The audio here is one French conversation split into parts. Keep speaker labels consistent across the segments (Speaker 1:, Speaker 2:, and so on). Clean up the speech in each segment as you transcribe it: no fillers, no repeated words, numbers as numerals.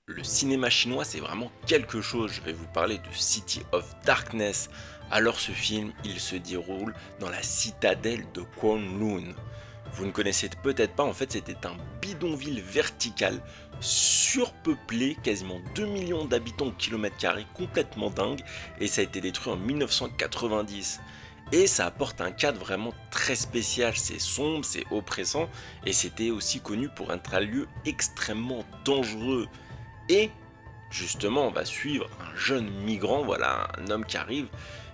Speaker 1: Le cinéma chinois, c'est vraiment quelque chose. Je vais vous parler de City of Darkness. Alors ce film, il se déroule dans la citadelle de Kowloon. Vous ne connaissez peut-être pas, en fait c'était un bidonville vertical, surpeuplé, quasiment 2 millions d'habitants au kilomètre carré, complètement dingue, et ça a été détruit en 1990. Et ça apporte un cadre vraiment très spécial, c'est sombre, c'est oppressant, et c'était aussi connu pour être un lieu extrêmement dangereux. Et justement, on va suivre un jeune migrant, voilà, un homme qui arrive,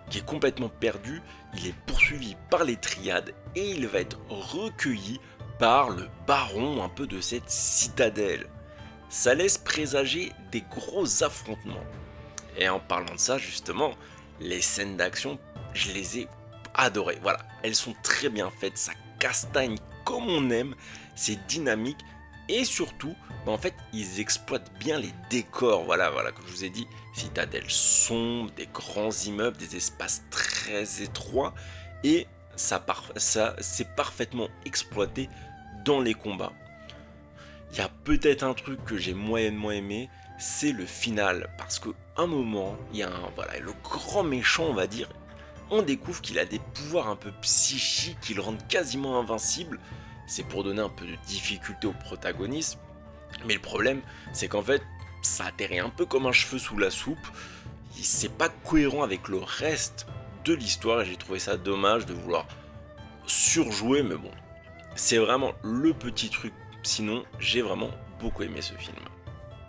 Speaker 1: qui est complètement perdu, il est poursuivi par les triades et il va être recueilli par le baron un peu de cette citadelle. Ça laisse présager des gros affrontements. Et en parlant de ça, justement, les scènes d'action, je les ai adorées. Voilà, elles sont très bien faites, ça castagne comme on aime, c'est dynamique et surtout, en fait, ils exploitent bien les décors. Voilà, voilà, comme je vous ai dit, citadelle sombre, des grands immeubles, des espaces très étroits et ça c'est parfaitement exploité dans les combats. Il y a peut-être un truc que j'ai moyennement aimé, c'est le final. Parce qu'à un moment, il y a voilà, le grand méchant, on va dire, on découvre qu'il a des pouvoirs un peu psychiques qui le rendent quasiment invincible. C'est pour donner un peu de difficulté au protagonisme. Mais le problème, c'est qu'en fait, ça atterrit un peu comme un cheveu sous la soupe. C'est pas cohérent avec le reste de l'histoire et j'ai trouvé ça dommage de vouloir surjouer, mais bon, c'est vraiment le petit truc. Sinon, j'ai vraiment beaucoup aimé ce film.